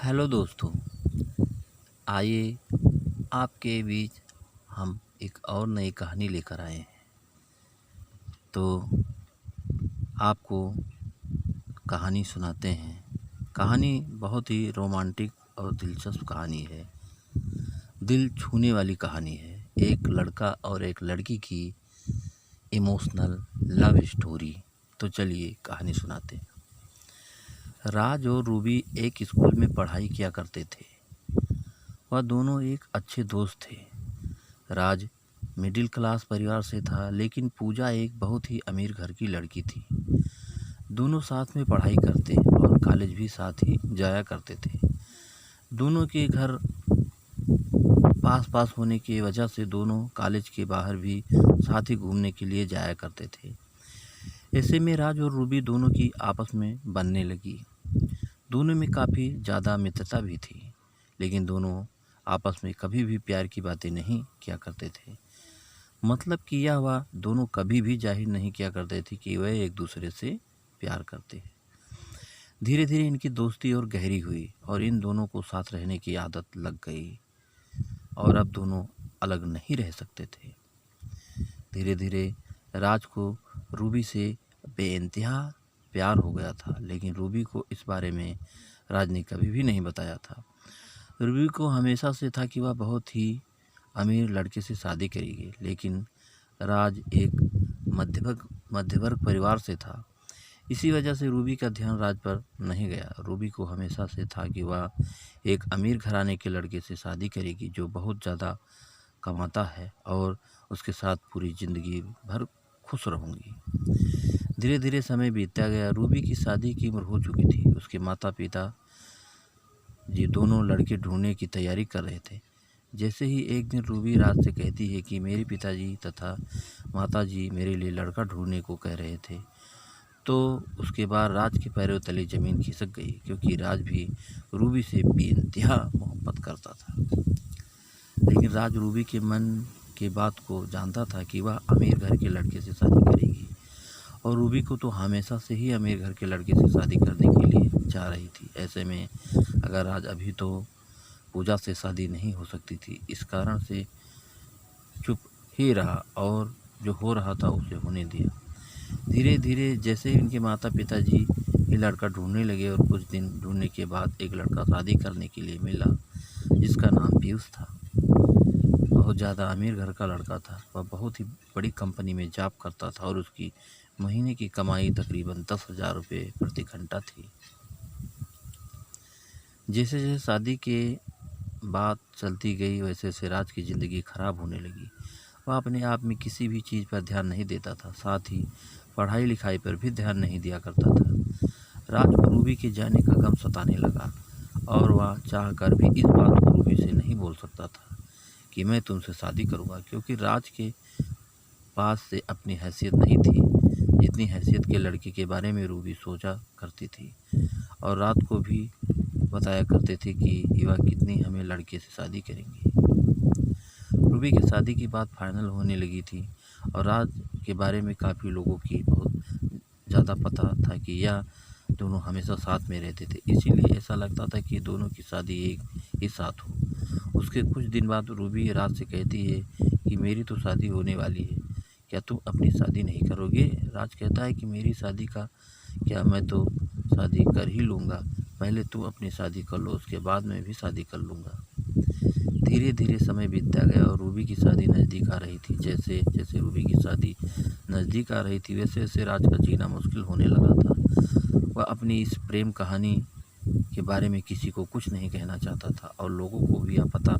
Hello दोस्तों, आइए आपके बीच हम एक और नई कहानी लेकर आए हैं। तो आपको कहानी सुनाते हैं। कहानी बहुत ही रोमांटिक और दिलचस्प कहानी है। दिल छूने वाली कहानी है। एक लड़का और एक लड़की की इमोशनल लव स्टोरी। तो चलिए कहानी सुनाते हैं। राज और रूबी एक स्कूल में पढ़ाई किया करते थे। वह दोनों एक अच्छे दोस्त थे। राज मिडिल क्लास परिवार से था, लेकिन पूजा एक बहुत ही अमीर घर की लड़की थी। दोनों साथ में पढ़ाई करते और कॉलेज भी साथ ही जाया करते थे। दोनों के घर पास पास होने की वजह से दोनों कॉलेज के बाहर भी साथ ही घूमने के लिए जाया करते थे। ऐसे में राज और रूबी दोनों की आपस में बनने लगी। दोनों में काफ़ी ज़्यादा मित्रता भी थी, लेकिन दोनों आपस में कभी भी प्यार की बातें नहीं किया करते थे। मतलब कि यह वह दोनों कभी भी जाहिर नहीं किया करते थे कि वह एक दूसरे से प्यार करते हैं। धीरे धीरे इनकी दोस्ती और गहरी हुई और इन दोनों को साथ रहने की आदत लग गई और अब दोनों अलग नहीं रह सकते थे। धीरे धीरे राज को रूबी से बेइंतहा प्यार हो गया था, लेकिन रूबी को इस बारे में राज ने कभी भी नहीं बताया था। रूबी को हमेशा से था कि वह बहुत ही अमीर लड़के से शादी करेगी, लेकिन राज एक मध्यवर्ग परिवार से था। इसी वजह से रूबी का ध्यान राज पर नहीं गया। रूबी को हमेशा से था कि वह एक अमीर घराने के लड़के से शादी करेगी जो बहुत ज़्यादा कमाता है और उसके साथ पूरी ज़िंदगी भर खुश रहूँगी। धीरे धीरे समय बीतता गया। रूबी की शादी की उम्र हो चुकी थी। उसके माता पिता जी दोनों लड़के ढूंढने की तैयारी कर रहे थे। जैसे ही एक दिन रूबी राज से कहती है कि मेरे पिताजी तथा माताजी मेरे लिए लड़का ढूंढने को कह रहे थे, तो उसके बाद राज के पैरों तले ज़मीन खिसक गई, क्योंकि राज भी रूबी से बेइंतहा मोहब्बत करता था। लेकिन राज रूबी के मन की बात को जानता था कि वह अमीर घर के लड़के से शादी करेगी, और रूबी को तो हमेशा से ही अमीर घर के लड़के से शादी करने के लिए चाह रही थी। ऐसे में अगर राज अभी तो पूजा से शादी नहीं हो सकती थी, इस कारण से चुप ही रहा और जो हो रहा था उसे होने दिया। धीरे धीरे जैसे ही उनके माता पिताजी ये लड़का ढूंढने लगे और कुछ दिन ढूंढने के बाद एक लड़का शादी करने के लिए मिला, जिसका नाम पीयूष था। बहुत ज़्यादा अमीर घर का लड़का था। वह बहुत ही बड़ी कंपनी में जॉब करता था और उसकी महीने की कमाई तकरीबन 10,000 रुपये प्रति घंटा थी। जैसे जैसे शादी के बात चलती गई, वैसे वैसे राज की ज़िंदगी खराब होने लगी। वह अपने आप में किसी भी चीज़ पर ध्यान नहीं देता था, साथ ही पढ़ाई लिखाई पर भी ध्यान नहीं दिया करता था। राज को रूबी के जाने का गम सताने लगा और वह चाह कर भी इस बात को रूबी से नहीं बोल सकता था कि मैं तुमसे शादी करूँगा, क्योंकि राज के पास से अपनी हैसियत नहीं थी जितनी हैसियत के लड़के के बारे में रूबी सोचा करती थी, और रात को भी बताया करते थे कि वह कितनी हमें लड़के से शादी करेंगी। रूबी की शादी की बात फाइनल होने लगी थी और राज के बारे में काफ़ी लोगों की बहुत ज़्यादा पता था कि यह दोनों हमेशा साथ में रहते थे, इसीलिए ऐसा लगता था कि दोनों की शादी एक ही साथ हो। उसके कुछ दिन बाद रूबी राज से कहती है कि मेरी तो शादी होने वाली है, क्या तुम अपनी शादी नहीं करोगे? राज कहता है कि मेरी शादी का क्या, मैं तो शादी कर ही लूँगा, पहले तुम अपनी शादी कर लो, उसके बाद मैं भी शादी कर लूँगा। धीरे धीरे समय बीतता गया और रूबी की शादी नज़दीक आ रही थी। जैसे जैसे रूबी की शादी नज़दीक आ रही थी, वैसे वैसे राज का जीना मुश्किल होने लगा था। वह अपनी इस प्रेम कहानी के बारे में किसी को कुछ नहीं कहना चाहता था और लोगों को भी यह पता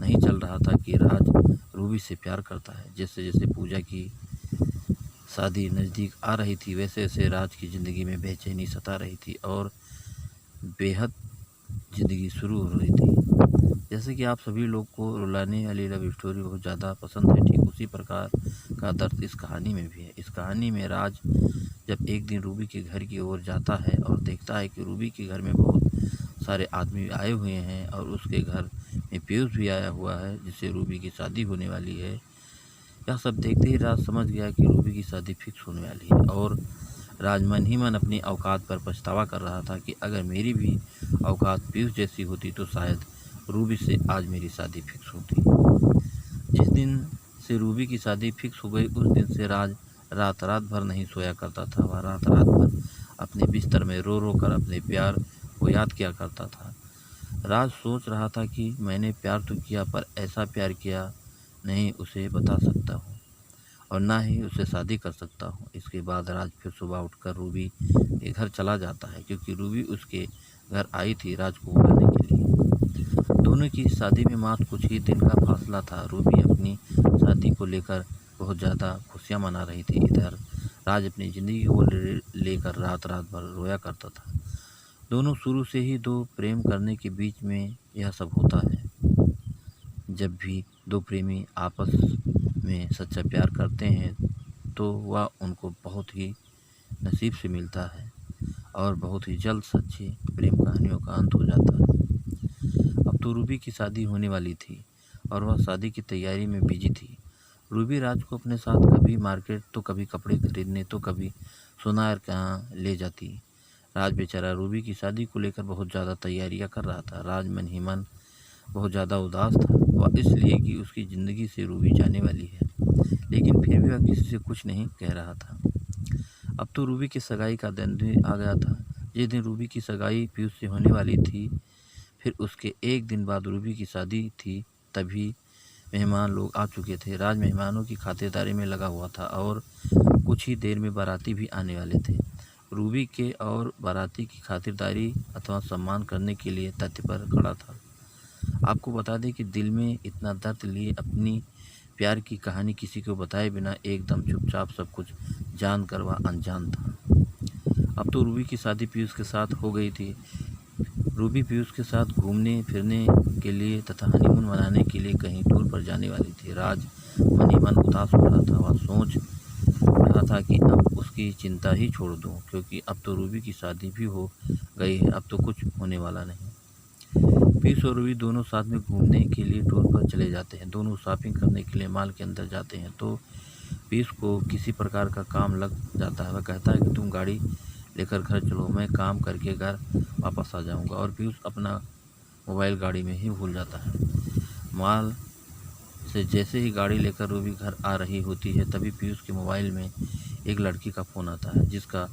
नहीं चल रहा था कि राज रूबी से प्यार करता है। जैसे जैसे पूजा की शादी नज़दीक आ रही थी, वैसे वैसे राज की ज़िंदगी में बेचैनी सता रही थी और बेहद ज़िंदगी शुरू हो रही थी। जैसे कि आप सभी लोग को रुलाने वाली लव स्टोरी बहुत ज़्यादा पसंद है, ठीक उसी प्रकार का दर्द इस कहानी में भी है। इस कहानी में राज जब एक दिन रूबी के घर की ओर जाता है और देखता है कि रूबी के घर में बहुत सारे आदमी आए हुए हैं और उसके घर में पीयूष भी आया हुआ है, जिससे रूबी की शादी होने वाली है। यह सब देखते ही राज समझ गया कि रूबी की शादी फिक्स होने वाली है और राज मन ही मन अपनी औकात पर पछतावा कर रहा था कि अगर मेरी भी औकात पीयूष जैसी होती तो शायद रूबी से आज मेरी शादी फिक्स होती। जिस दिन से रूबी की शादी फिक्स हो गई उस दिन से राज रात रात भर नहीं सोया करता था। वह रात रात भर अपने बिस्तर में रो रो कर अपने प्यार को याद किया करता था। राज सोच रहा था कि मैंने प्यार तो किया पर ऐसा प्यार किया नहीं उसे बता सकता हूँ और ना ही उससे शादी कर सकता हूँ। इसके बाद राज फिर सुबह उठकर रूबी के घर चला जाता है क्योंकि रूबी उसके घर आई थी राज को बुलाने के लिए। दोनों की शादी में मात्र कुछ ही दिन का फासला था। रूबी अपनी शादी को लेकर बहुत ज़्यादा खुशियाँ मना रही थी। इधर राज अपनी ज़िंदगी को लेकर रात रात भर रोया करता था। दोनों शुरू से ही दो प्रेम करने के बीच में यह सब होता है। जब भी दो प्रेमी आपस में सच्चा प्यार करते हैं तो वह उनको बहुत ही नसीब से मिलता है और बहुत ही जल्द सच्ची प्रेम कहानियों का अंत हो जाता है। अब तो रूबी की शादी होने वाली थी और वह शादी की तैयारी में बिजी थी। रूबी राज को अपने साथ कभी मार्केट तो कभी कपड़े खरीदने तो कभी सुनार कहाँ ले जाती। राज बेचारा रूबी की शादी को लेकर बहुत ज़्यादा तैयारियां कर रहा था। राज मन ही मन बहुत ज़्यादा उदास था। वह इसलिए कि उसकी ज़िंदगी से रूबी जाने वाली है, लेकिन फिर भी वह किसी से कुछ नहीं कह रहा था। अब तो रूबी की सगाई का दिन भी आ गया था। जिस दिन रूबी की सगाई पीयूष से होने वाली थी फिर उसके एक दिन बाद रूबी की शादी थी। तभी मेहमान लोग आ चुके थे। राज मेहमानों की खातिरदारी में लगा हुआ था और कुछ ही देर में बाराती भी आने वाले थे। रूबी के और बाराती की खातिरदारी अथवा सम्मान करने के लिए तथ्य पर खड़ा था। आपको बता दें कि दिल में इतना दर्द लिए अपनी प्यार की कहानी किसी को बताए बिना एकदम चुपचाप सब कुछ जान कर वह अनजान था। अब तो रूबी की शादी पीयूष के साथ हो गई थी। रूबी पीयूष के साथ घूमने फिरने के लिए तथा हनीमून मनाने के लिए कहीं टूर पर जाने वाली थी। राज मन ही मन उदास हो रहा था। वह सोच रहा था कि अब उसकी चिंता ही छोड़ दूं क्योंकि अब तो रूबी की शादी भी हो गई है। अब तो कुछ होने वाला नहीं। पीयूष और रूबी दोनों साथ में घूमने के लिए टूर पर चले जाते हैं। दोनों शॉपिंग करने के लिए मॉल के अंदर जाते हैं तो पीयूष को किसी प्रकार का काम लग जाता है। वह कहता है कि तुम गाड़ी लेकर घर चलो, मैं काम करके घर वापस आ जाऊंगा। और पीयूष अपना मोबाइल गाड़ी में ही भूल जाता है। मॉल से जैसे ही गाड़ी लेकर रूबी घर आ रही होती है तभी पीयूष के मोबाइल में एक लड़की का फ़ोन आता है जिसका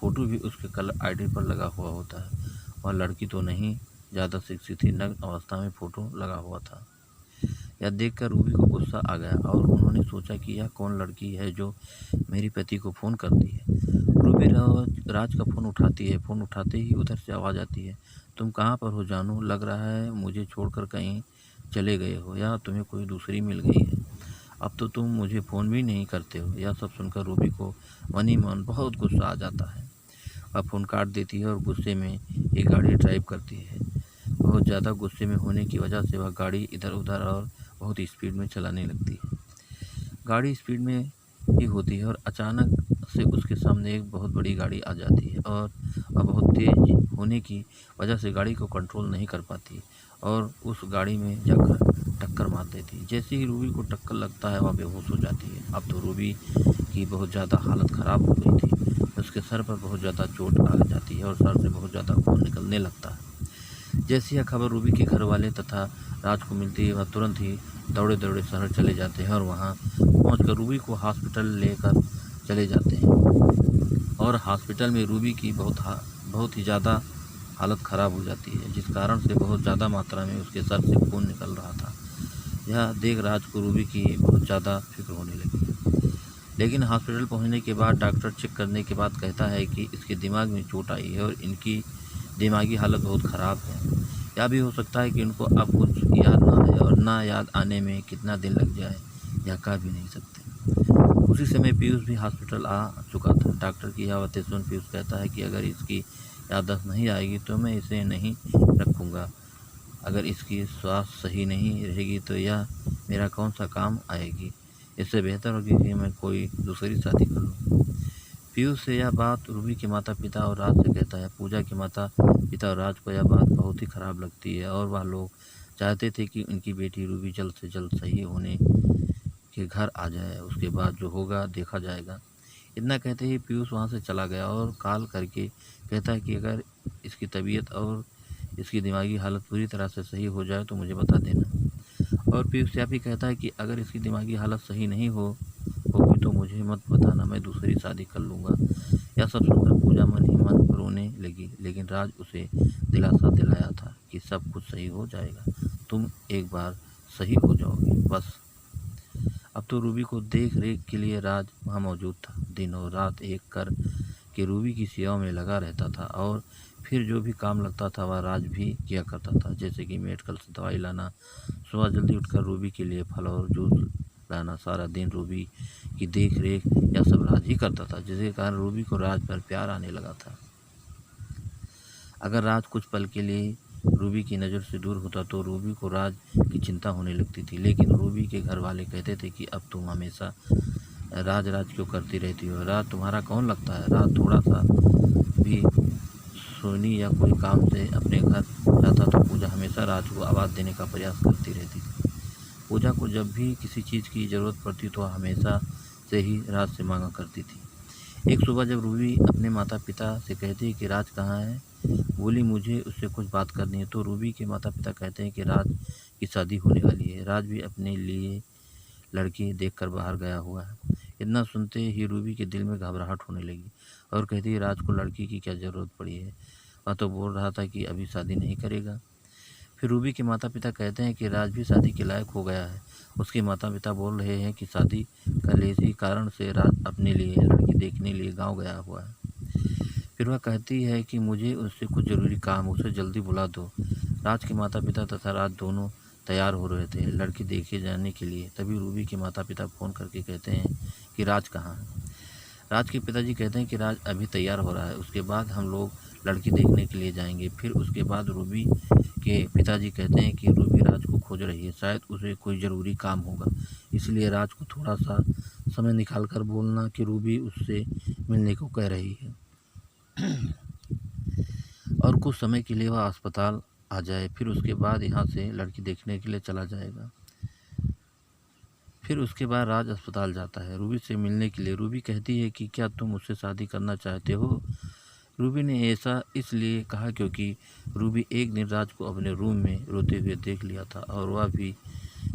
फ़ोटो भी उसके कलर आईडी पर लगा हुआ होता है। वह लड़की तो नहीं ज़्यादा शिक्षित थी, नग्न अवस्था में फ़ोटो लगा हुआ था। यह देखकर रूबी को गुस्सा आ गया और उन्होंने सोचा कि यह कौन लड़की है जो मेरे पति को फ़ोन करती है। रूबी राज का फ़ोन उठाती है। फ़ोन उठाते ही उधर से आवाज़ आती है, तुम कहाँ पर हो जानू? लग रहा है मुझे छोड़कर कहीं चले गए हो या तुम्हें कोई दूसरी मिल गई है। अब तो तुम मुझे फ़ोन भी नहीं करते हो। यह सब सुनकर रूबी को मन ही मन बहुत गुस्सा आ जाता है। वह फ़ोन काट देती है और गुस्से में एक गाड़ी ड्राइव करती है। बहुत ज़्यादा गुस्से में होने की वजह से वह गाड़ी इधर उधर और बहुत स्पीड में चलाने लगती है। गाड़ी स्पीड में ही होती है और अचानक से उसके सामने एक बहुत बड़ी गाड़ी आ जाती है और वह बहुत तेज़ होने की वजह से गाड़ी को कंट्रोल नहीं कर पाती और उस गाड़ी में जाकर टक्कर मार देती है। जैसे ही रूबी को टक्कर लगता है वह बेहोश हो जाती है। अब तो रूबी की बहुत ज़्यादा हालत ख़राब हो गई थी। उसके सर पर बहुत ज़्यादा चोट आ जाती है और सर से बहुत ज़्यादा खून निकलने लगता है। जैसी यह खबर रूबी के घर वाले तथा राज को मिलती है वह तुरंत ही दौड़े दौड़े शहर चले जाते हैं और वहां पहुंचकर रूबी को हॉस्पिटल लेकर चले जाते हैं। और हॉस्पिटल में रूबी की बहुत ही ज़्यादा हालत ख़राब हो जाती है जिस कारण से बहुत ज़्यादा मात्रा में उसके सर से खून निकल रहा था। यह देख राज को रूबी की बहुत ज़्यादा फिक्र होने लगी। लेकिन हॉस्पिटल पहुंचने के बाद डॉक्टर चेक करने के बाद कहता है कि इसके दिमाग में चोट आई है और इनकी दिमागी हालत बहुत ख़राब है। या भी हो सकता है कि इनको अब कुछ याद ना आए और ना याद आने में कितना दिन लग जाए यह कह भी नहीं सकते। उसी समय पीयूष भी हॉस्पिटल आ चुका था। डॉक्टर की यह बातें सुन पीयूष कहता है कि अगर इसकी याददाश्त नहीं आएगी तो मैं इसे नहीं रखूँगा। अगर इसकी स्वास्थ्य सही नहीं रहेगी तो यह मेरा कौन सा काम आएगी। इससे बेहतर होगी कि मैं कोई दूसरी शादी कर लूँ। पीयूष से यह बात रूबी के माता पिता और राज से कहता है। पूजा के माता पिता और राज को यह बात बहुत ही ख़राब लगती है और वह लोग चाहते थे कि उनकी बेटी रूबी जल्द से जल्द सही होने के घर आ जाए। उसके बाद जो होगा देखा जाएगा। इतना कहते ही पीयूष वहाँ से चला गया और कॉल करके कहता है कि अगर इसकी तबीयत और इसकी दिमागी हालत पूरी तरह से सही हो जाए तो मुझे बता देना। और पीयूष भी कहता है कि अगर इसकी दिमागी हालत सही नहीं होगी तो मुझे मत बताना, मैं दूसरी शादी कर लूँगा। यह सब सुनकर पूजा मन ही मन रोने लगी, लेकिन राज उसे दिलासा दिलाया था कि सब कुछ सही हो जाएगा, तुम एक बार सही हो जाओगी बस। अब तो रूबी को देख रेख के लिए राज वहाँ मौजूद था। दिन और रात एक कर के रूबी की सेवा में लगा रहता था और फिर जो भी काम लगता था वह राज भी किया करता था, जैसे कि मेडिकल से दवाई लाना, सुबह जल्दी उठकर रूबी के लिए फल और जूस लाना। सारा दिन रूबी की देख रेख यह सब राज ही करता था, जिसके कारण रूबी को राज पर प्यार आने लगा था। अगर राज कुछ पल के लिए रूबी की नज़र से दूर होता तो रूबी को राज की चिंता होने लगती थी, लेकिन रूबी के घर वाले कहते थे कि अब तुम हमेशा राज क्यों करती रहती हो, राज तुम्हारा कौन लगता है। राज थोड़ा सा भी सोनी या कोई काम से अपने घर जाता तो पूजा हमेशा राज को आवाज़ देने का प्रयास करती रहती थी। पूजा को जब भी किसी चीज़ की ज़रूरत पड़ती तो हमेशा से ही राज से मांगा करती थी। एक सुबह जब रूबी अपने माता पिता से कहती है कि राज कहाँ है, बोली मुझे उससे कुछ बात करनी है, तो रूबी के माता पिता कहते हैं कि राज की शादी होने वाली है, राज भी अपने लिए लड़की देखकर बाहर गया हुआ है। इतना सुनते ही रूबी के दिल में घबराहट होने लगी और कहती है राज को लड़की की क्या ज़रूरत पड़ी है, वह तो बोल रहा था कि अभी शादी नहीं करेगा। फिर रूबी के माता पिता कहते हैं कि राज भी शादी के लायक हो गया है। उसके माता पिता बोल रहे हैं कि शादी का इसी कारण से राज अपने लिए लड़की देखने लिए गांव गया हुआ है। फिर वह कहती है कि मुझे उससे कुछ ज़रूरी काम, उसे जल्दी बुला दो। राज के माता पिता तथा राज दोनों तैयार हो रहे थे लड़की देखे जाने के लिए। तभी रूबी के माता पिता फ़ोन करके कहते हैं कि राज कहाँ है। राज के पिताजी कहते हैं कि राज अभी तैयार हो रहा है, उसके बाद हम लोग लड़की देखने के लिए जाएंगे। फिर उसके बाद रूबी के पिताजी कहते हैं कि रूबी राज को खोज रही है, शायद उसे कोई ज़रूरी काम होगा, इसलिए राज को थोड़ा सा समय निकाल कर बोलना कि रूबी उससे मिलने को कह रही है और कुछ समय के लिए वह अस्पताल आ जाए, फिर उसके बाद यहाँ से लड़की देखने के लिए चला जाएगा। फिर उसके बाद राज अस्पताल जाता है रूबी से मिलने के लिए। रूबी कहती है कि क्या तुम मुझसे शादी करना चाहते हो। रूबी ने ऐसा इसलिए कहा क्योंकि रूबी एक दिन राज को अपने रूम में रोते हुए देख लिया था और वह भी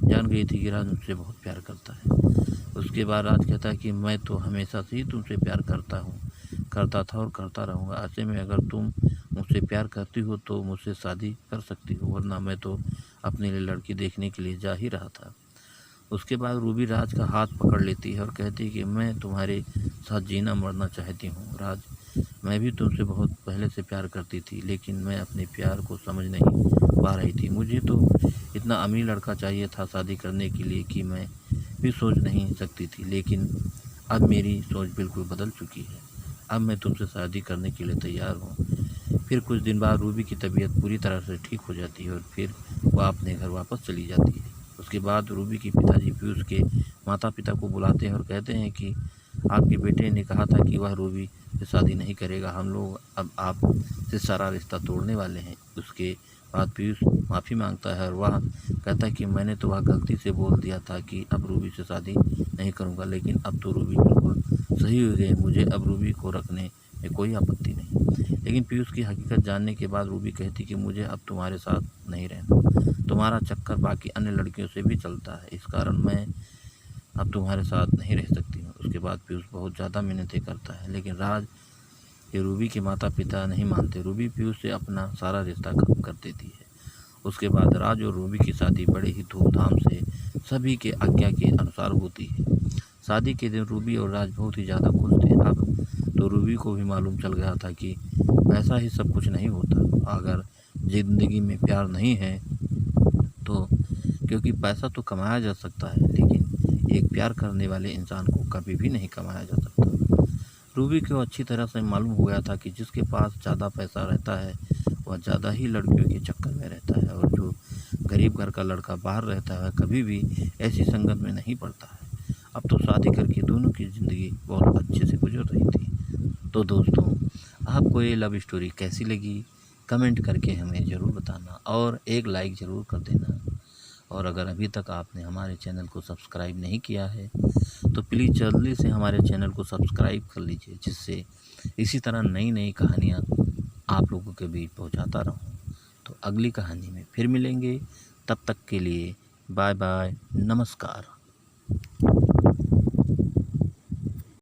जान गई थी कि राज मुझसे बहुत प्यार करता है। उसके बाद राज कहता है कि मैं तो हमेशा से ही तुमसे प्यार करता था और करता रहूँगा। ऐसे में अगर तुम मुझसे प्यार करती हो तो मुझसे शादी कर सकती हो, वरना मैं तो अपने लिए लड़की देखने के लिए जा ही रहा था। उसके बाद रूबी राज का हाथ पकड़ लेती है और कहती है कि मैं तुम्हारे साथ जीना मरना चाहती हूँ। राज, मैं भी तुमसे बहुत पहले से प्यार करती थी, लेकिन मैं अपने प्यार को समझ नहीं पा रही थी। मुझे तो इतना अमीर लड़का चाहिए था शादी करने के लिए कि मैं भी सोच नहीं सकती थी, लेकिन अब मेरी सोच बिल्कुल बदल चुकी है। अब मैं तुमसे शादी करने के लिए तैयार हूँ। फिर कुछ दिन बाद रूबी की तबीयत पूरी तरह से ठीक हो जाती है और फिर वह अपने घर वापस चली जाती है। उसके बाद रूबी के पिताजी पीयूष के माता पिता को बुलाते हैं और कहते हैं कि आपके बेटे ने कहा था कि वह रूबी से शादी नहीं करेगा, हम लोग अब आपसे सारा रिश्ता तोड़ने वाले हैं। उसके बाद पीयूष माफ़ी मांगता है और वह कहता है कि मैंने तो वह गलती से बोल दिया था कि अब रूबी से शादी नहीं करूँगा, लेकिन अब तो रूबी बिल्कुल सही हो गई, मुझे अब रूबी को रखने में कोई आपत्ति नहीं। लेकिन पीयूष की हकीकत जानने के बाद रूबी कहती कि मुझे अब तुम्हारे साथ नहीं रहना, तुम्हारा चक्कर बाकी अन्य लड़कियों से भी चलता है, इस कारण मैं अब तुम्हारे साथ नहीं रह सकती हूँ। उसके बाद पीयूष बहुत ज़्यादा मिन्नतें करता है, लेकिन राज ये रूबी के माता पिता नहीं मानते। रूबी पीयूष से अपना सारा रिश्ता खत्म कर देती है। उसके बाद राज और रूबी की शादी बड़े ही धूमधाम से सभी के आज्ञा के अनुसार होती है। शादी के दिन रूबी और राज बहुत ही ज़्यादा खुश थे। अब तो रूबी को भी मालूम चल गया था कि पैसा ही सब कुछ नहीं होता। अगर ज़िंदगी में प्यार नहीं है तो, क्योंकि पैसा तो कमाया जा सकता है, लेकिन एक प्यार करने वाले इंसान को कभी भी नहीं कमाया जा सकता। रूबी को अच्छी तरह से मालूम हो गया था कि जिसके पास ज़्यादा पैसा रहता है वह ज़्यादा ही लड़कियों के चक्कर में रहता है, और जो गरीब घर का लड़का बाहर रहता है कभी भी ऐसी संगत में नहीं पड़ता है। अब तो शादी करके दोनों की ज़िंदगी बहुत अच्छे से गुजर रही थी। तो दोस्तों, आपको ये लव स्टोरी कैसी लगी कमेंट करके हमें ज़रूर बताना और एक लाइक ज़रूर कर देना। और अगर अभी तक आपने हमारे चैनल को सब्सक्राइब नहीं किया है तो प्लीज़ जल्दी से हमारे चैनल को सब्सक्राइब कर लीजिए, जिससे इसी तरह नई नई कहानियाँ आप लोगों के बीच पहुँचाता रहूँ। तो अगली कहानी में फिर मिलेंगे, तब तक के लिए बाय बाय, नमस्कार।